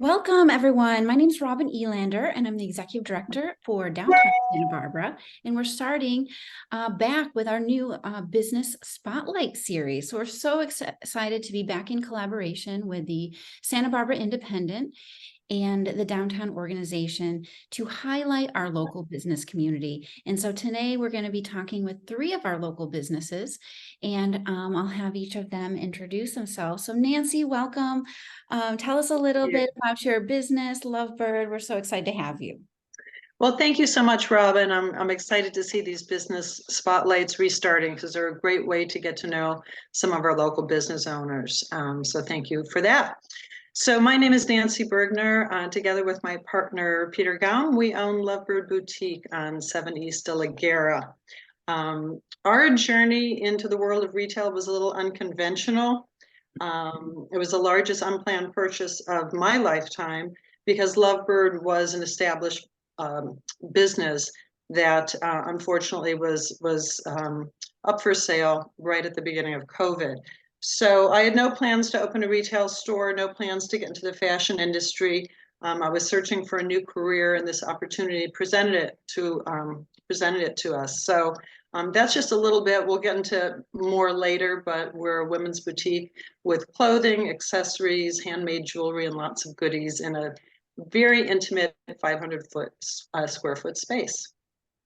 Welcome, everyone. My name is Robin Elander, and I'm the Executive Director for Downtown Santa Barbara. And we're starting back with our new Business Spotlight series. So we're so excited to be back in collaboration with the Santa Barbara Independent and the downtown organization to highlight our local business community. And so today we're going to be talking with 3 of our local businesses, and I'll have each of them introduce themselves. So Nancy, welcome. Tell us a little bit about your business, Lovebird. We're so excited to have you. Well, thank you so much, Robin. I'm excited to see these business spotlights restarting because they're a great way to get to know some of our local business owners. So thank you for that. So my name is Nancy Burgner. Together with my partner, Peter Gaum, we own Lovebird Boutique on 7 East de la Guerra. Our journey into the world of retail was a little unconventional. It was the largest unplanned purchase of my lifetime because Lovebird was an established business that unfortunately was up for sale right at the beginning of COVID. So I had no plans to open a retail store, no plans to get into the fashion industry. I was searching for a new career, and this opportunity presented it to us. So that's just a little bit. We'll get into more later, but we're a women's boutique with clothing, accessories, handmade jewelry, and lots of goodies in a very intimate 500 square foot space.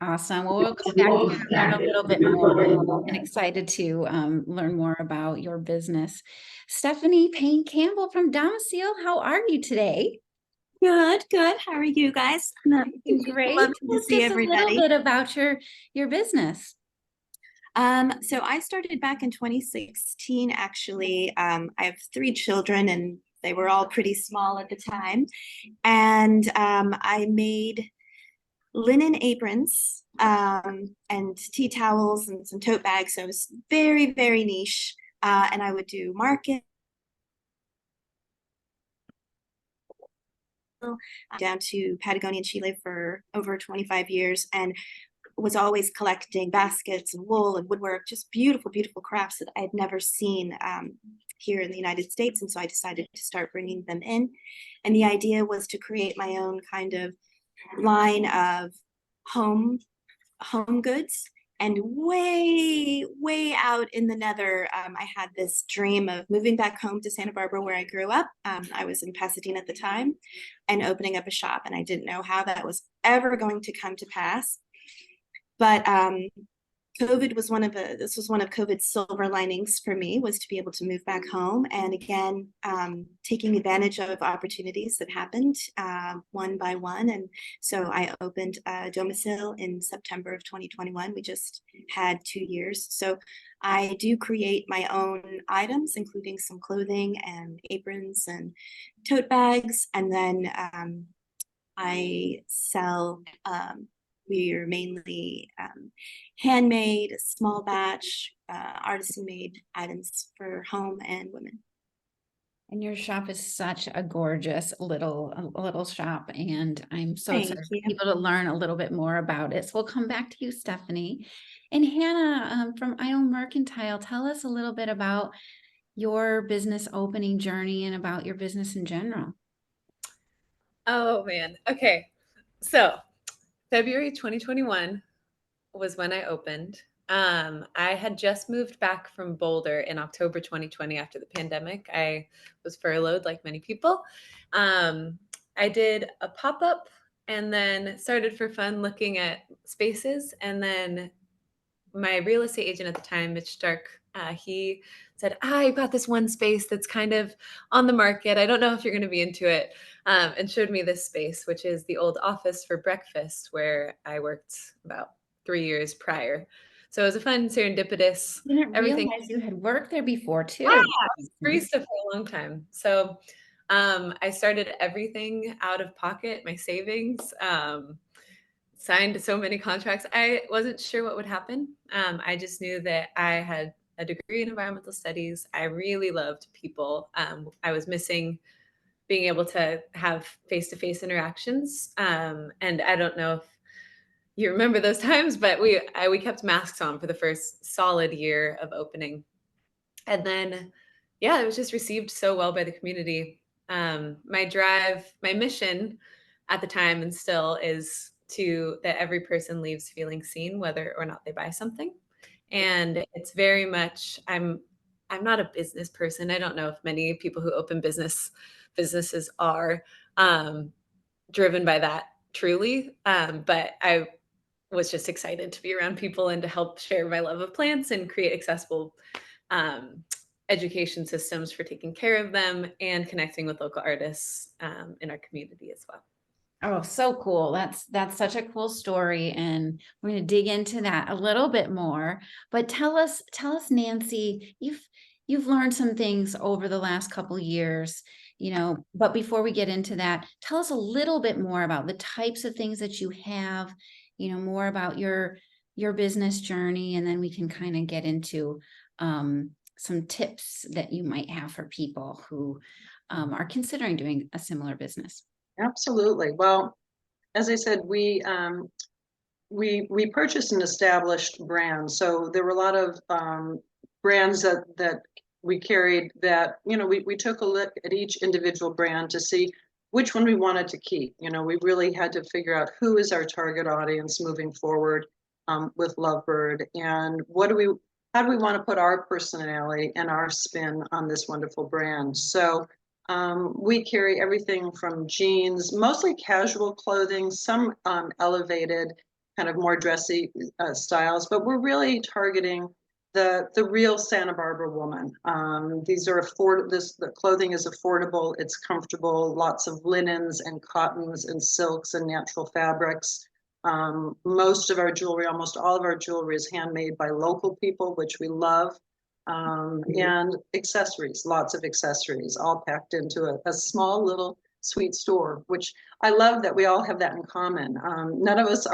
Awesome. Well, we'll come back to learn a little bit more, and excited to learn more about your business. Stephanie Payne Campbell from Domicil, how are you today? Good. How are you guys? Great. Love to see everybody. A little bit about your business. So I started back in 2016, actually. I have 3 children and they were all pretty small at the time. And I made linen aprons and tea towels and some tote bags. So it was very, very niche. And I would do market down to Patagonia and Chile for over 25 years, and was always collecting baskets and wool and woodwork, just beautiful, beautiful crafts that I had never seen here in the United States. And so I decided to start bringing them in. And the idea was to create my own kind of line of home goods. And way out in the nether, I had this dream of moving back home to Santa Barbara, where I grew up. I was in Pasadena at the time, and opening up a shop. And I didn't know how that was ever going to come to pass. But COVID was one of COVID's silver linings for me, was to be able to move back home. And again, taking advantage of opportunities that happened one by one. And so I opened Domicil in September of 2021. We just had 2 years. So I do create my own items, including some clothing and aprons and tote bags. And then I sell we're mainly handmade, small batch, artisan-made items for home and women. And your shop is such a gorgeous little shop, and I'm so excited for people to learn a little bit more about it. So we'll come back to you, Stephanie. And Hannah from Idyll Mercantile, tell us a little bit about your business opening journey and about your business in general. Oh man. Okay. So February 2021 was when I opened. I had just moved back from Boulder in October 2020 after the pandemic. I was furloughed like many people. I did a pop-up and then started for fun looking at spaces. And then my real estate agent at the time, Mitch Stark, he said, I've got this one space that's kind of on the market. I don't know if you're going to be into it. And showed me this space, which is the old office for breakfast where I worked about 3 years prior. So it was a fun, serendipitous. I didn't realize you had worked there before too. Yeah, I was barista for a long time. So I started everything out of pocket, my savings, signed so many contracts. I wasn't sure what would happen. I just knew that I had a degree in environmental studies. I really loved people. I was missing being able to have face-to-face interactions. And I don't know if you remember those times, but we kept masks on for the first solid year of opening. And then, yeah, it was just received so well by the community. My mission at the time and still is that every person leaves feeling seen, whether or not they buy something. And it's very much, I'm not a business person. I don't know if many people who open businesses are driven by that truly. But I was just excited to be around people and to help share my love of plants and create accessible um, education systems for taking care of them and connecting with local artists in our community as well. Oh, so cool. That's such a cool story. And we're going to dig into that a little bit more. But tell us, Nancy, you've learned some things over the last couple years, but before we get into that, tell us a little bit more about the types of things that you have, more about your business journey, and then we can kind of get into some tips that you might have for people who are considering doing a similar business. Absolutely. Well, as I said, we purchased an established brand, so there were a lot of brands that we carried that we took a look at each individual brand to see which one we wanted to keep. We really had to figure out who is our target audience moving forward with Lovebird, and how do we want to put our personality and our spin on this wonderful brand. So we carry everything from jeans, mostly casual clothing, some elevated, kind of more dressy styles, but we're really targeting the real Santa Barbara woman. These are the clothing is affordable, it's comfortable, lots of linens and cottons and silks and natural fabrics. Most of our jewelry, almost all of our jewelry is handmade by local people, which we love. And accessories, lots of accessories, all packed into a small little sweet store, which I love that we all have that in common. None of us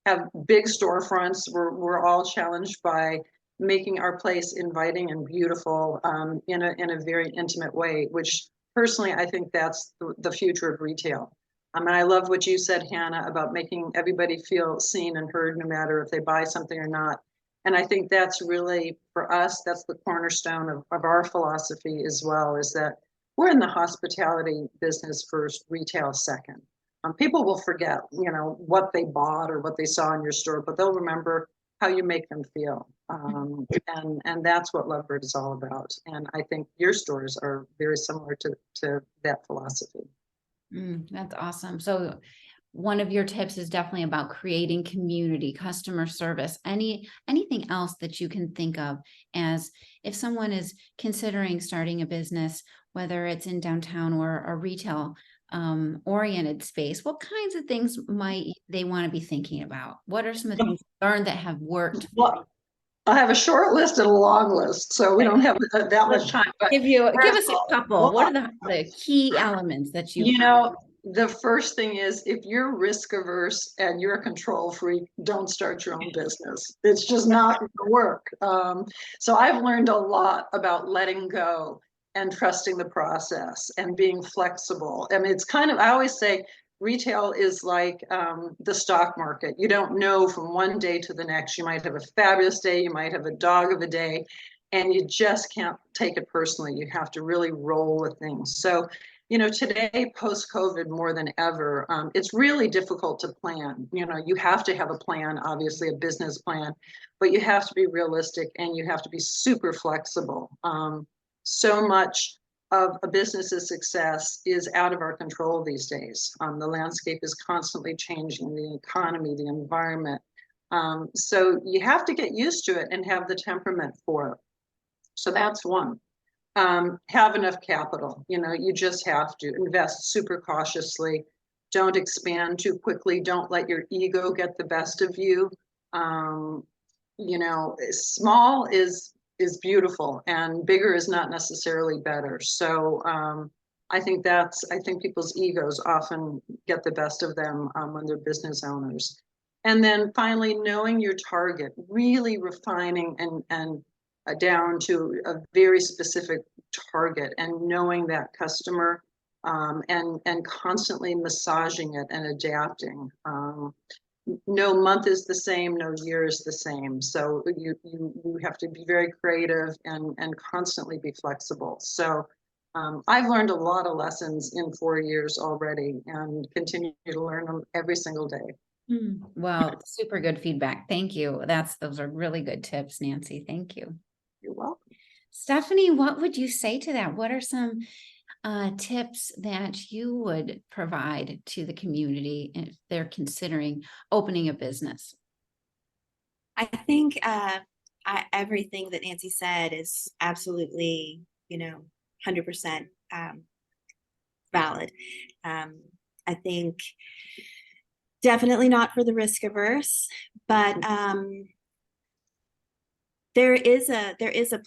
have big storefronts. We're all challenged by making our place inviting and beautiful in a very intimate way, which personally I think that's the future of retail. And I love what you said, Hannah, about making everybody feel seen and heard, no matter if they buy something or not. And I think that's really, for us, that's the cornerstone of our philosophy as well, is that we're in the hospitality business first, retail second. People will forget, what they bought or what they saw in your store, but they'll remember how you make them feel. And that's what Lovebird is all about. And I think your stores are very similar to that philosophy. That's awesome. So one of your tips is definitely about creating community, customer service, anything else that you can think of as if someone is considering starting a business, whether it's in downtown or a retail oriented space, what kinds of things might they want to be thinking about? What are some of the things you learned that have worked? Well, I have a short list and a long list, so we don't have that much time. But give us a couple. What are the key elements that the first thing is, if you're risk averse and you're a control freak, don't start your own business. It's just not going to work. So I've learned a lot about letting go and trusting the process and being flexible. I mean, it's kind of, I always say retail is like the stock market. You don't know from one day to the next. You might have a fabulous day, you might have a dog of a day, and you just can't take it personally. You have to really roll with things. So today, post-COVID, more than ever, it's really difficult to plan. You have to have a plan, obviously a business plan, but you have to be realistic and you have to be super flexible. So much of a business's success is out of our control these days. The landscape is constantly changing, the economy, the environment. So you have to get used to it and have the temperament for it. So that's one. Have enough capital. You just have to invest super cautiously. Don't expand too quickly. Don't let your ego get the best of you. Small is beautiful, and bigger is not necessarily better. So I think people's egos often get the best of them when they're business owners. And then finally, knowing your target, really refining and down to a very specific target, and knowing that customer and constantly massaging it and adapting. No month is the same, no year is the same. So you have to be very creative and constantly be flexible. So I've learned a lot of lessons in 4 years already and continue to learn them every single day. Well, super good feedback. Thank you. Those are really good tips, Nancy. Thank you. You're welcome. Stephanie, what would you say to that? What are some tips that you would provide to the community if they're considering opening a business? I think everything that Nancy said is absolutely, 100% valid. I think definitely not for the risk averse, but there is a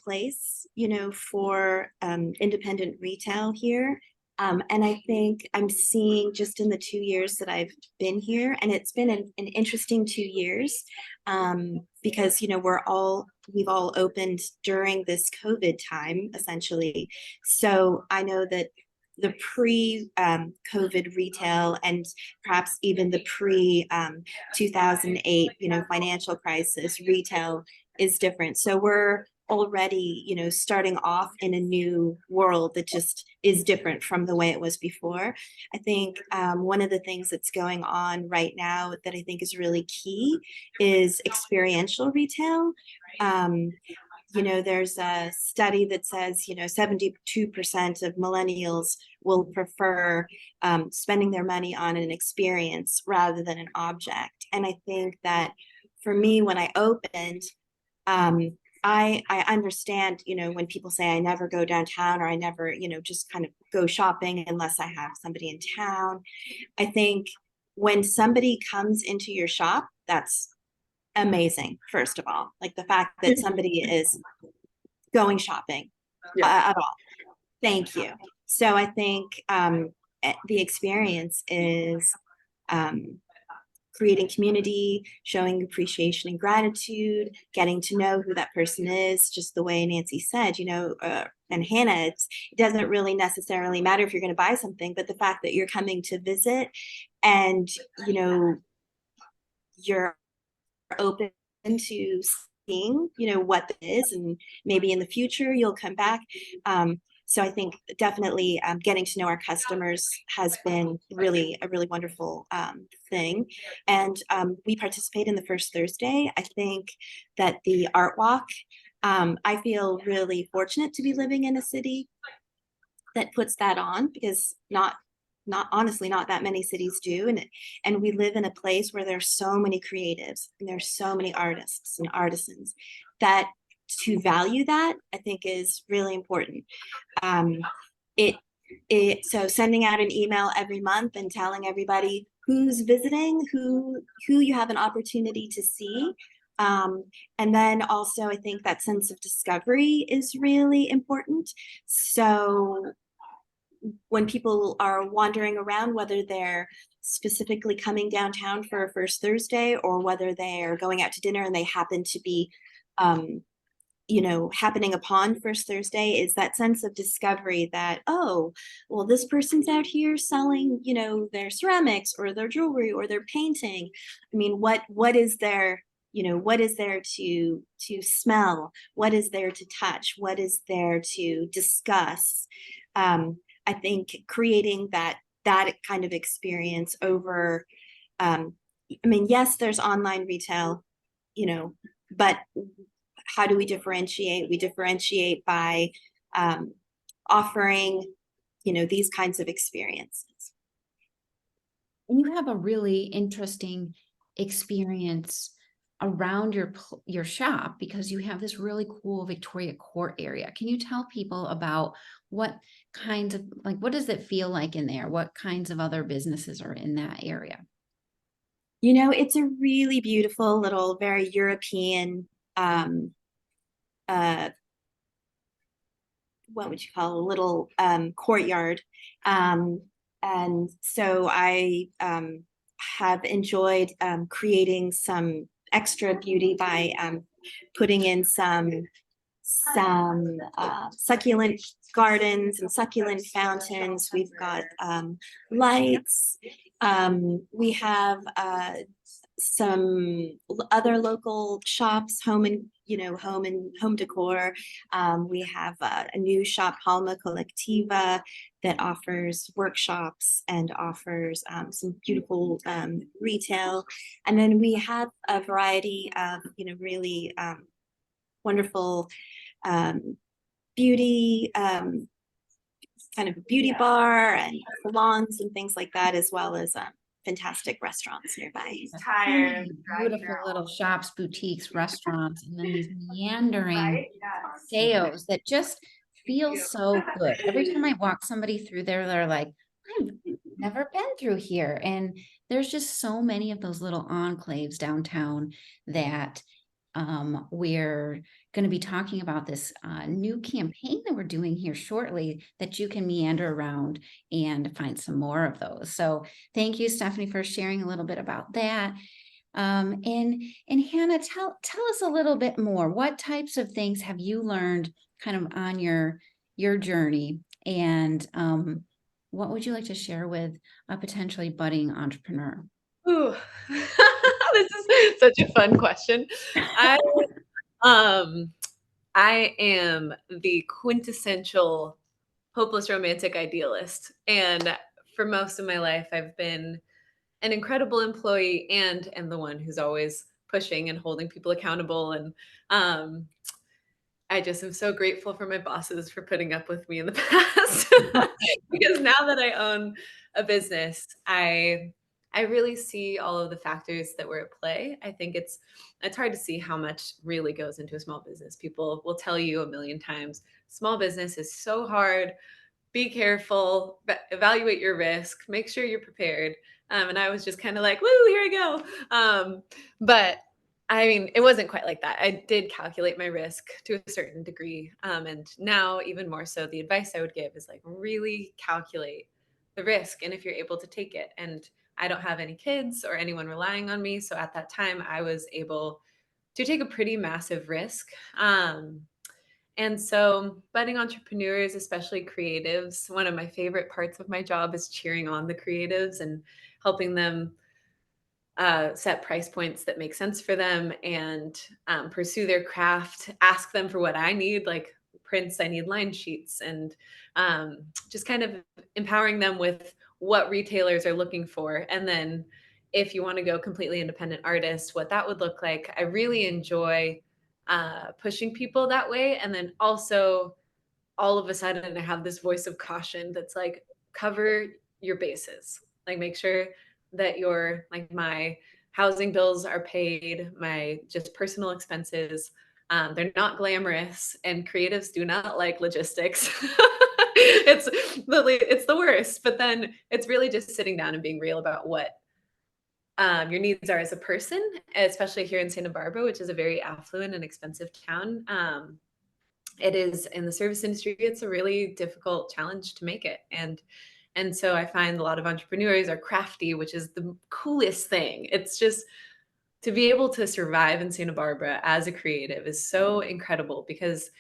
place, for independent retail here. And I think I'm seeing just in the 2 years that I've been here, and it's been an interesting 2 years, because, we've all opened during this COVID time, essentially. So I know that the pre-COVID retail and perhaps even the pre-2008, financial crisis retail is different. So we're already, starting off in a new world that just is different from the way it was before. I think one of the things that's going on right now that I think is really key is experiential retail. There's a study that says, 72% of millennials will prefer spending their money on an experience rather than an object. And I think that for me, when I opened, I understand, when people say I never go downtown or I never, just kind of go shopping unless I have somebody in town. I think when somebody comes into your shop, that's amazing. First of all, like the fact that somebody is going shopping at all. Thank you. So I think the experience is creating community, showing appreciation and gratitude, getting to know who that person is, just the way Nancy said, and Hannah, it doesn't really necessarily matter if you're going to buy something, but the fact that you're coming to visit and, you're open to seeing, what that is, and maybe in the future you'll come back. So I think definitely getting to know our customers has been a really wonderful thing. And we participate in the First Thursday. I think that the art walk, I feel really fortunate to be living in a city that puts that on, because not honestly, not that many cities do. And we live in a place where there's so many creatives and there's so many artists and artisans that to value that, I think is really important. So sending out an email every month and telling everybody who's visiting, who you have an opportunity to see. And then also I think that sense of discovery is really important. So when people are wandering around, whether they're specifically coming downtown for a First Thursday or whether they're going out to dinner and they happen to be happening upon First Thursday, is that sense of discovery that, oh, well, this person's out here selling, their ceramics or their jewelry or their painting. I mean, what is there, what is there to smell? What is there to touch? What is there to discuss? I think creating that kind of experience over, yes, there's online retail, but how do we differentiate? We differentiate by offering, these kinds of experiences. And you have a really interesting experience around your shop because you have this really cool Victoria Court area. Can you tell people about what kinds of, what does it feel like in there? What kinds of other businesses are in that area? It's a really beautiful little, very European, what would you call a little courtyard. And so I have enjoyed creating some extra beauty by putting in some succulent gardens and succulent fountains. We've got lights. We have some other local shops, home and home decor. We have a new shop, Halma Collectiva, that offers workshops and offers some beautiful retail. And then we have a variety of really wonderful beauty kind of a beauty bar and salons and things like that, as well as fantastic restaurants nearby. Tired, beautiful little shops, boutiques, restaurants, and then these meandering sales that just feel so good. Every time I walk somebody through there, they're like, I've never been through here. And there's just so many of those little enclaves downtown that we're going to be talking about this new campaign that we're doing here shortly that you can meander around and find some more of those. So thank you, Stephanie, for sharing a little bit about that. And Hannah, tell us a little bit more. What types of things have you learned kind of on your journey? And what would you like to share with a potentially budding entrepreneur? Ooh, this is such a fun question. I am the quintessential hopeless romantic idealist. And for most of my life, I've been an incredible employee and am the one who's always pushing and holding people accountable. And I just am so grateful for my bosses for putting up with me in the past. Because now that I own a business, I really see all of the factors that were at play. I think it's hard to see how much really goes into a small business. People will tell you a million times, small business is so hard. Be careful, evaluate your risk, make sure you're prepared. And I was just kind of like, woo, here I go. But I mean, it wasn't quite like that. I did calculate my risk to a certain degree. And now even more so, the advice I would give is like really calculate the risk and if you're able to take it. And I don't have any kids or anyone relying on me. So at that time, I was able to take a pretty massive risk. And so budding entrepreneurs, especially creatives, one of my favorite parts of my job is cheering on the creatives and helping them set price points that make sense for them and pursue their craft, ask them for what I need, like prints, I need line sheets, and just kind of empowering them with what retailers are looking for. And then if you want to go completely independent artist, what that would look like. I really enjoy pushing people that way. And then also all of a sudden I have this voice of caution that's like, cover your bases, like make sure that your like my housing bills are paid, my just personal expenses. They're not glamorous, and creatives do not like logistics. It's the worst. But then it's really just sitting down and being real about what your needs are as a person, especially here in Santa Barbara, which is a very affluent and expensive town. It is in the service industry. It's a really difficult challenge to make it. And so I find a lot of entrepreneurs are crafty, which is the coolest thing. It's just to be able to survive in Santa Barbara as a creative is so incredible because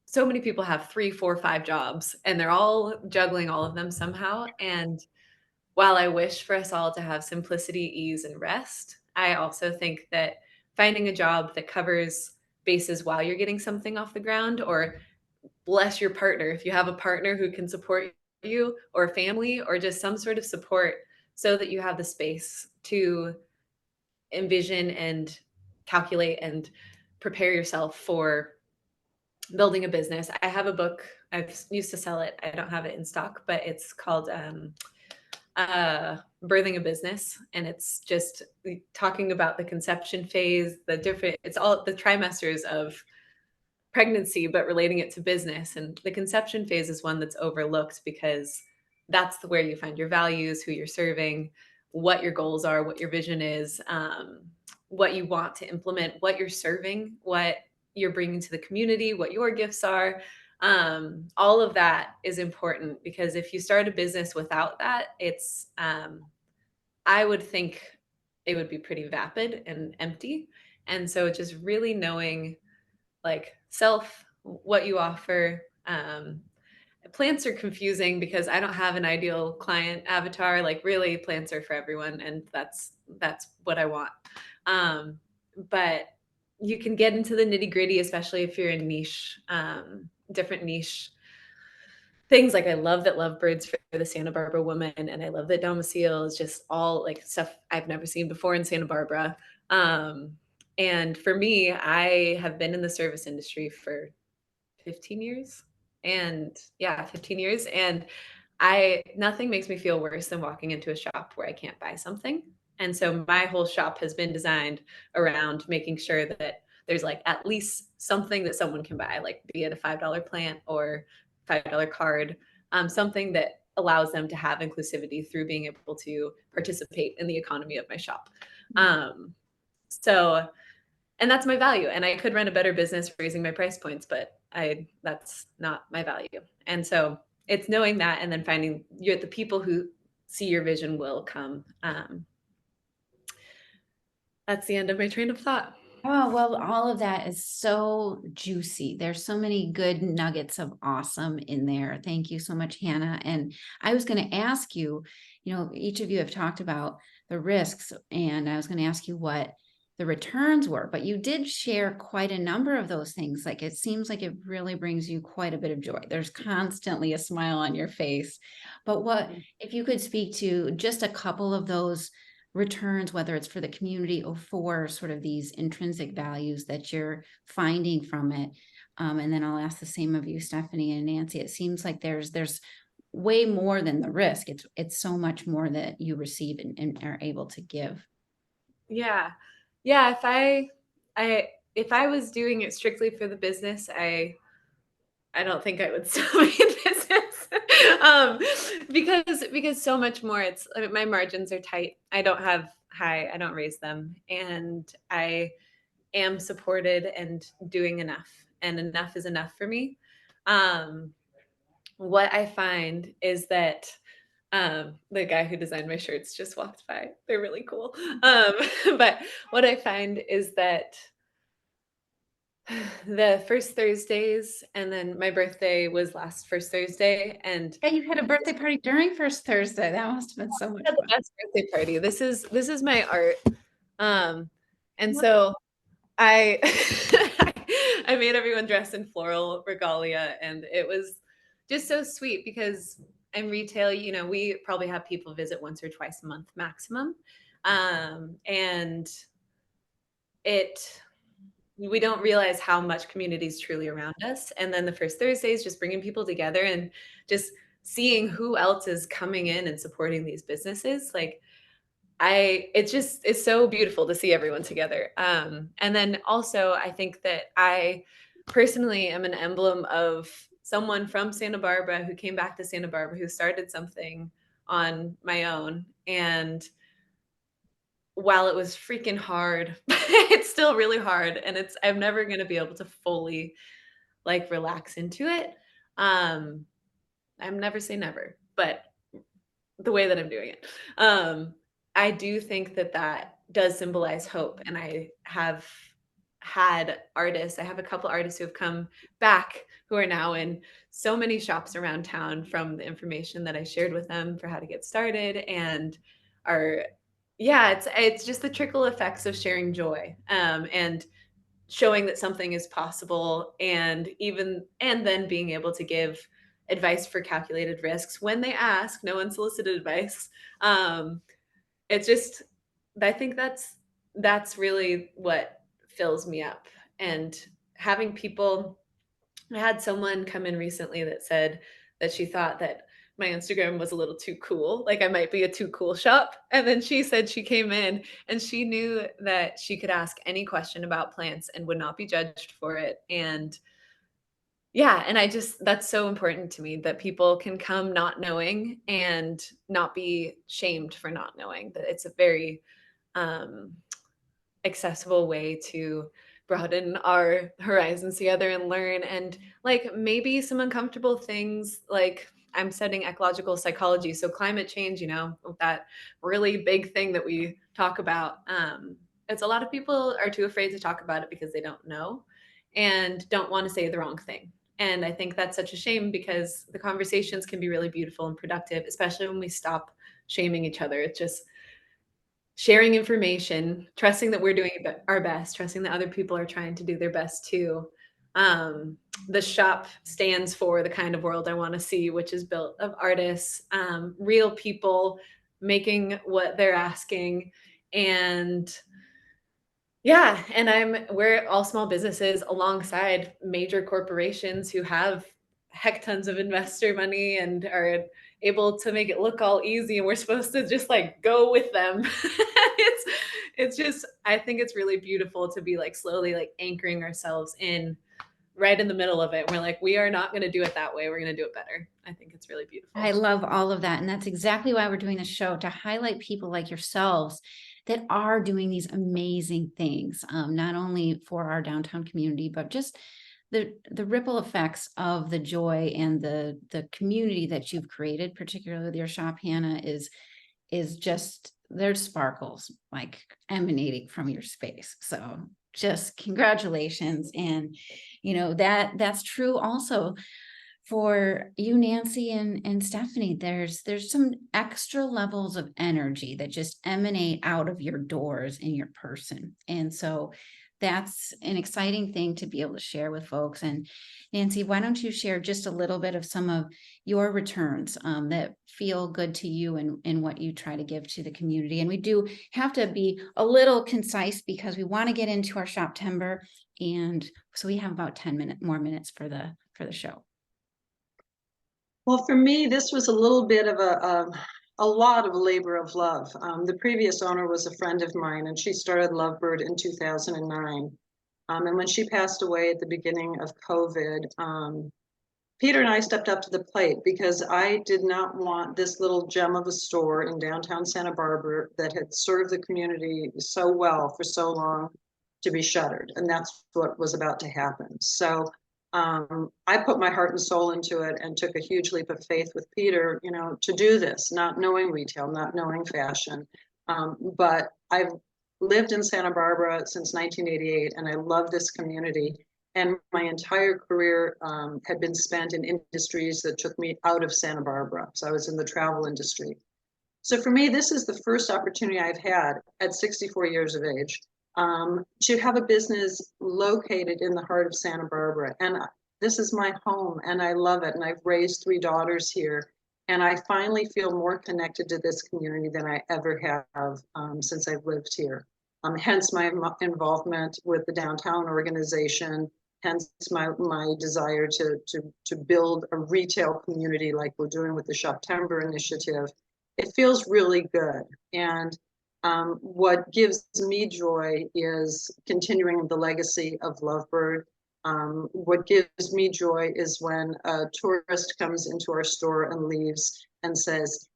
so many people have 3, 4, 5 jobs and they're all juggling all of them somehow. And while I wish for us all to have simplicity, ease, and rest, I also think that finding a job that covers bases while you're getting something off the ground, or bless your partner, if you have a partner who can support you, or a family, or just some sort of support so that you have the space to envision and calculate and prepare yourself for building a business. I have a book. I've used to sell it. I don't have it in stock, but it's called Birthing a Business, and it's just talking about the conception phase, it's all the trimesters of pregnancy, but relating it to business. And the conception phase is one that's overlooked because that's where you find your values, who you're serving, what your goals are, what your vision is, what you want to implement, what you're serving, what you're bringing to the community, what your gifts are. All of that is important because if you start a business without that, it's I would think it would be pretty vapid and empty. And so just really knowing like self, what you offer. Plants are confusing because I don't have an ideal client avatar. Like really plants are for everyone. And that's what I want. But you can get into the nitty gritty, especially if you're in niche, different niche things. Like I love that Lovebirds for the Santa Barbara woman, and I love that Domicil is just all like stuff I've never seen before in Santa Barbara. And for me, I have been in the service industry for 15 years. And yeah, 15 years. And nothing makes me feel worse than walking into a shop where I can't buy something. And so my whole shop has been designed around making sure that there's like at least something that someone can buy, like be it a $5 plant or $5 card, something that allows them to have inclusivity through being able to participate in the economy of my shop. So, and that's my value. And I could run a better business raising my price points, but that's not my value. And so it's knowing that, and then finding the people who see your vision will come. That's the end of my train of thought. Oh, well, all of that is so juicy. There's so many good nuggets of awesome in there. Thank you so much, Hannah. And I was going to ask you, each of you have talked about the risks, and I was going to ask you what the returns were, but you did share quite a number of those things. Like it seems like it really brings you quite a bit of joy. There's constantly a smile on your face. But what if you could speak to just a couple of those returns, whether it's for the community or for sort of these intrinsic values that you're finding from it. And then I'll ask the same of you, Stephanie and Nancy. It seems like there's way more than the risk. It's so much more that you receive and are able to give. Yeah. If I was doing it strictly for the business, I don't think I would still be in business. Because so much more. My margins are tight. I don't raise them, and I am supported and doing enough, and enough is enough for me. What I find is that the guy who designed my shirts just walked by. They're really cool. But what I find is that the first Thursdays, and then my birthday was last first Thursday, and Yeah, you had a birthday party during First Thursday. That must have been so much I had the fun. best birthday party. This is my art. And so I I made everyone dress in floral regalia, and it was just so sweet because in retail, we probably have people visit once or twice a month maximum. And we don't realize how much community is truly around us. And then the first Thursday is just bringing people together and just seeing who else is coming in and supporting these businesses. Like it's so beautiful to see everyone together. And then also I think that I personally am an emblem of someone from Santa Barbara who came back to Santa Barbara, who started something on my own. And while it was freaking hard, it's still really hard. And I'm never going to be able to fully like relax into it. I'm never say never, but the way that I'm doing it. I do think that does symbolize hope. And I have had artists, I have a couple artists who have come back who are now in so many shops around town from the information that I shared with them for how to get started, and it's just the trickle effects of sharing joy, and showing that something is possible, and then being able to give advice for calculated risks when they ask, no unsolicited advice. It's just, I think that's really what fills me up. And having people, I had someone come in recently that said that she thought that my Instagram was a little too cool. Like I might be a too cool shop. And then she said she came in and she knew that she could ask any question about plants and would not be judged for it. And yeah, and that's so important to me, that people can come not knowing and not be shamed for not knowing. That it's a very accessible way to broaden our horizons together and learn, and like maybe some uncomfortable things. Like I'm studying ecological psychology, so climate change, that really big thing that we talk about. It's a lot of people are too afraid to talk about it because they don't know and don't want to say the wrong thing. And I think that's such a shame, because the conversations can be really beautiful and productive, especially when we stop shaming each other. sharing information, trusting that we're doing our best, trusting that other people are trying to do their best too. The shop stands for the kind of world I want to see, which is built of artists, real people making what they're asking. And yeah, and we're all small businesses alongside major corporations who have heck tons of investor money and are able to make it look all easy, and we're supposed to just like go with them. It's just, I think it's really beautiful to be like slowly like anchoring ourselves in right in the middle of it. We're like, we are not going to do it that way. We're going to do it better. I think it's really beautiful. I love all of that. And that's exactly why we're doing the show, to highlight people like yourselves that are doing these amazing things, not only for our downtown community, but just the ripple effects of the joy and the community that you've created, particularly with your shop, Hannah, is just, there's sparkles like emanating from your space. So just congratulations. And you know, that's true also for you, Nancy and Stephanie. There's some extra levels of energy that just emanate out of your doors in your person. And so that's an exciting thing to be able to share with folks. And Nancy, why don't you share just a little bit of some of your returns that feel good to you and what you try to give to the community? And we do have to be a little concise because we want to get into our SHOPtember. And so we have about 10 more minutes for the show. Well, for me, this was a little bit of a lot of labor of love. The previous owner was a friend of mine, and she started Lovebird in 2009. And when she passed away at the beginning of COVID, Peter and I stepped up to the plate because I did not want this little gem of a store in downtown Santa Barbara that had served the community so well for so long to be shuttered. And that's what was about to happen. So I put my heart and soul into it and took a huge leap of faith with Peter, you know, to do this, not knowing retail, not knowing fashion. But I've lived in Santa Barbara since 1988, and I love this community. And my entire career had been spent in industries that took me out of Santa Barbara. So I was in the travel industry. So for me, this is the first opportunity I've had at 64 years of age to have a business located in the heart of Santa Barbara. And this is my home, and I love it. And I've raised 3 daughters here. And I finally feel more connected to this community than I ever have since I've lived here. Hence my involvement with the downtown organization, hence my desire to build a retail community like we're doing with the SHOPtember initiative. It feels really good. And what gives me joy is continuing the legacy of Lovebird. What gives me joy is when a tourist comes into our store and leaves and says,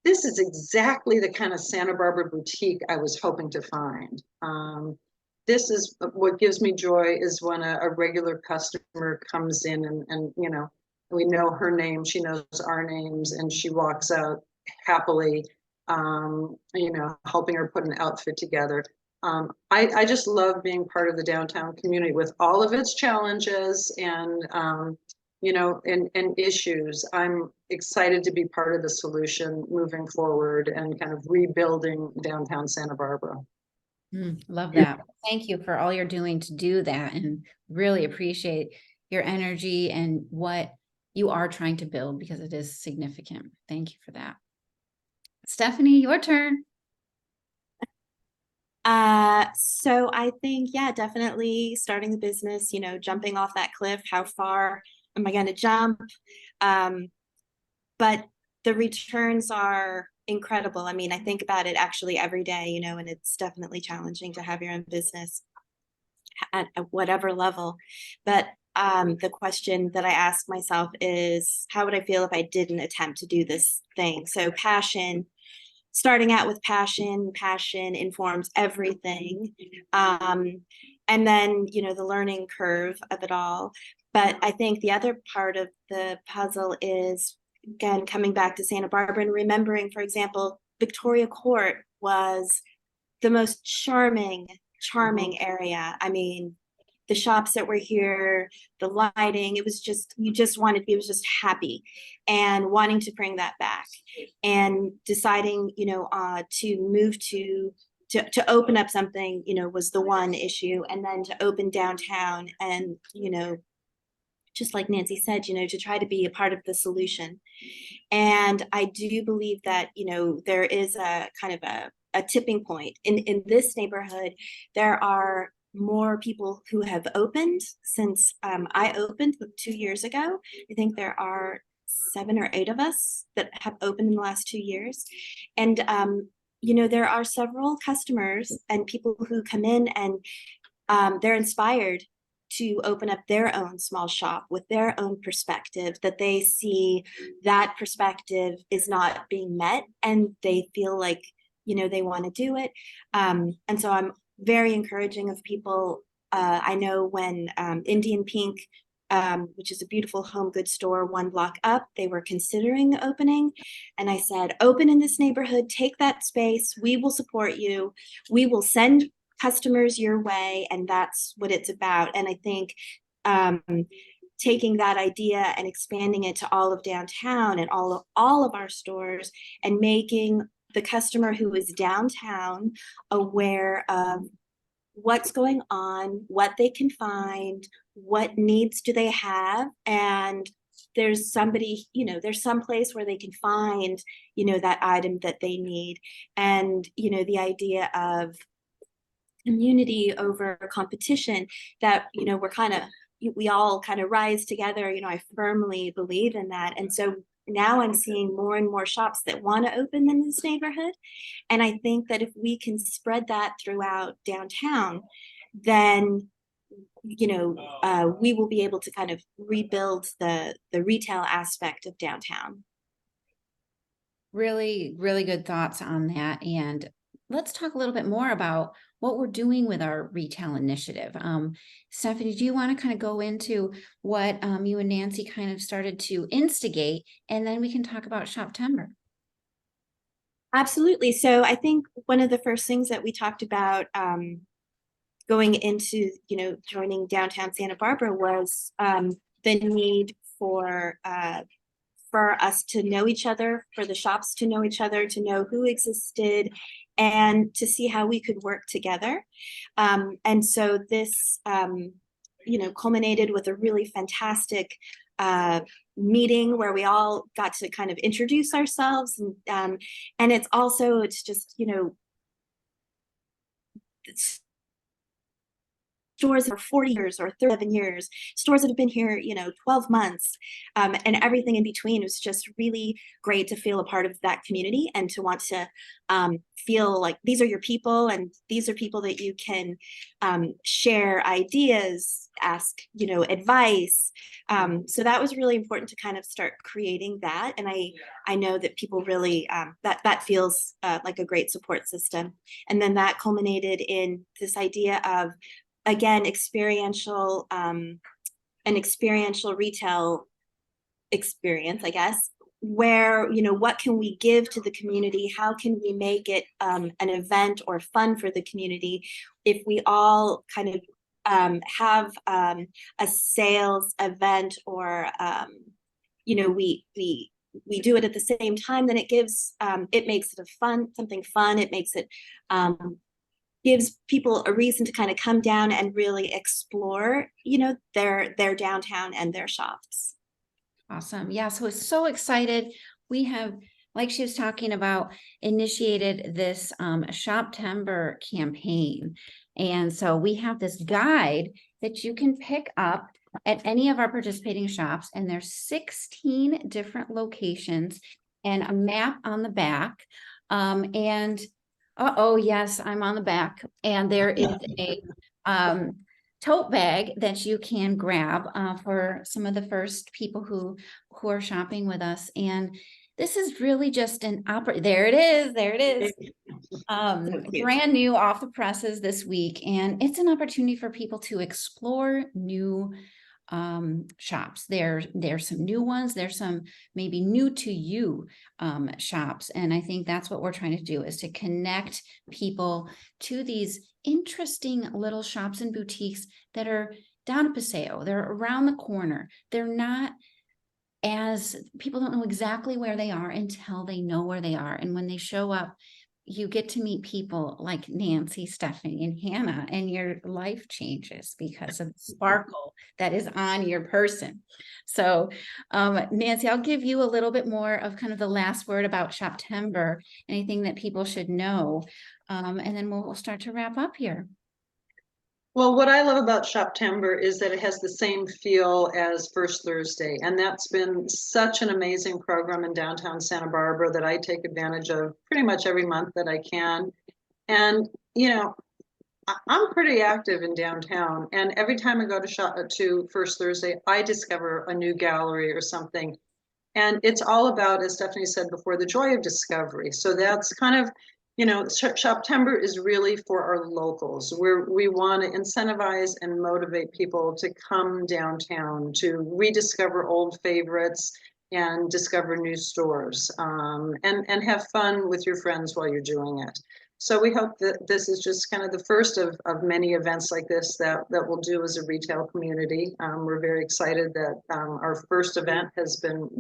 this is exactly the kind of Santa Barbara boutique I was hoping to find. This is what gives me joy is when a regular customer comes in and you know, we know her name, she knows our names, and she walks out happily, you know, helping her put an outfit together. I just love being part of the downtown community with all of its challenges and you know, and issues. I'm excited to be part of the solution moving forward and kind of rebuilding downtown Santa Barbara. Love that. Thank you for all you're doing to do that, and really appreciate your energy and what you are trying to build, because it is significant. Thank you for that. Stephanie, your turn. So I think, yeah, definitely starting the business, you know, jumping off that cliff, how far am I going to jump? But the returns are incredible. I mean, I think about it actually every day, you know, and it's definitely challenging to have your own business at whatever level. But the question that I ask myself is, how would I feel if I didn't attempt to do this thing? So passion, starting out with passion informs everything. And then, you know, the learning curve of it all. But I think the other part of the puzzle is, again, coming back to Santa Barbara and remembering, for example, Victoria Court was the most charming area. I mean, the shops that were here, the lighting, it was just, you just wanted to be, it was just happy and wanting to bring that back and deciding, you know, to move to to open up something, was the one issue, and then to open downtown and, just like Nancy said, to try to be a part of the solution. And I do believe that, there is a kind of a tipping point in this neighborhood. There are more people who have opened since I opened 2 years ago. I think there are 7 or 8 of us that have opened in the last 2 years. And, there are several customers and people who come in and they're inspired to open up their own small shop with their own perspective, that they see that perspective is not being met and they feel like, they want to do it. And so I'm very encouraging of people. I know when Indian Pink, which is a beautiful home goods store 1 block up, they were considering opening. And I said, open in this neighborhood, take that space. We will support you. We will send customers your way. And that's what it's about. And I think taking that idea and expanding it to all of downtown and all of our stores, and making the customer who is downtown aware of what's going on, what they can find, what needs do they have, and there's somebody, there's some place where they can find, that item that they need. And, the idea of community over competition, that, we all kind of rise together. I firmly believe in that. And so now I'm seeing more and more shops that want to open in this neighborhood. And I think that if we can spread that throughout downtown, then, we will be able to kind of rebuild the retail aspect of downtown. Really, really good thoughts on that. And let's talk a little bit more about what we're doing with our retail initiative. Stephanie, do you want to kind of go into what you and Nancy kind of started to instigate, and then we can talk about SHOPtember? Absolutely. So I think one of the first things that we talked about going into, joining downtown Santa Barbara was the need for us to know each other, for the shops to know each other, to know who existed, and to see how we could work together. And so this, culminated with a really fantastic meeting where we all got to kind of introduce ourselves. And it's just, stores for 40 years or 37 years, stores that have been here, 12 months, and everything in between. It was just really great to feel a part of that community and to want to feel like these are your people and these are people that you can share ideas, ask, advice. So that was really important to kind of start creating that. And I know that people really, that feels like a great support system. And then that culminated in this idea of, again, experiential, an experiential retail experience, I guess, where, what can we give to the community? How can we make it an event or fun for the community if we all kind of have a sales event, or, we do it at the same time, then it gives, it makes it something fun. It makes it, gives people a reason to kind of come down and really explore, their downtown and their shops. Awesome. Yeah. So it's so excited. We have, like she was talking about, initiated this SHOPtember campaign. And so we have this guide that you can pick up at any of our participating shops, and there's 16 different locations and a map on the back. Yes, I'm on the back. And there is a tote bag that you can grab for some of the first people who are shopping with us. And this is really just an there it is. Brand new, off the presses this week. And it's an opportunity for people to explore new shops. There's some new ones. There's some maybe new to you shops. And I think that's what we're trying to do, is to connect people to these interesting little shops and boutiques that are down at Paseo. They're around the corner. They're not, as people don't know exactly where they are until they know where they are. And when they show up, you get to meet people like Nancy, Stephanie, and Hannah, and your life changes because of the sparkle that is on your person. So, Nancy, I'll give you a little bit more of kind of the last word about SHOPtember, anything that people should know, and then we'll start to wrap up here. Well, what I love about SHOPtember is that it has the same feel as First Thursday, and that's been such an amazing program in downtown Santa Barbara that I take advantage of pretty much every month that I can. And you know, I'm pretty active in downtown, and every time I go to First Thursday, I discover a new gallery or something. And it's all about, as Stephanie said before, the joy of discovery. So that's kind of, SHOPtember is really for our locals, where we want to incentivize and motivate people to come downtown to rediscover old favorites and discover new stores, and have fun with your friends while you're doing it. So we hope that this is just kind of the first of many events like this that we'll do as a retail community. We're very excited that our first event has been,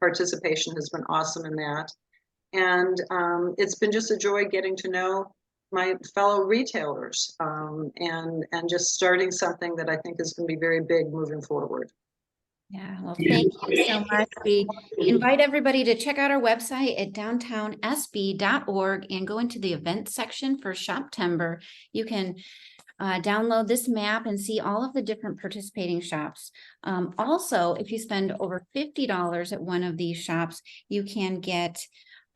participation has been awesome in that. And it's been just a joy getting to know my fellow retailers, and just starting something that I think is going to be very big moving forward. Yeah, well, thank you so much. We invite everybody to check out our website at downtownsb.org and go into the event section for SHOPtember. You can download this map and see all of the different participating shops. Also, if you spend over $50 at one of these shops, you can get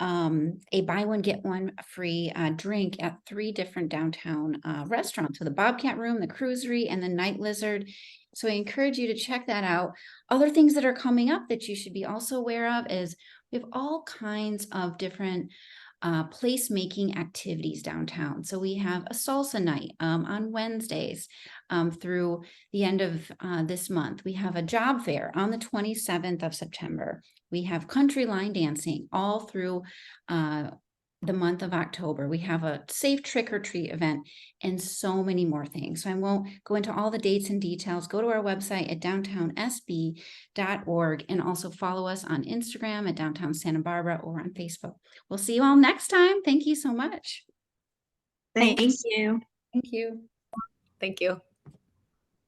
a buy one, get one free drink at 3 different downtown restaurants. So the Bobcat Room, the Cruisery, and the Night Lizard. So I encourage you to check that out. Other things that are coming up that you should be also aware of is we have all kinds of different placemaking activities downtown. So we have a salsa night on Wednesdays through the end of this month. We have a job fair on the 27th of September. We have country line dancing all through the month of October. We have a safe trick or treat event and so many more things. So I won't go into all the dates and details. Go to our website at downtownsb.org and also follow us on Instagram at Downtown Santa Barbara or on Facebook. We'll see you all next time. Thank you so much. Thank you. Thank you. Thank you.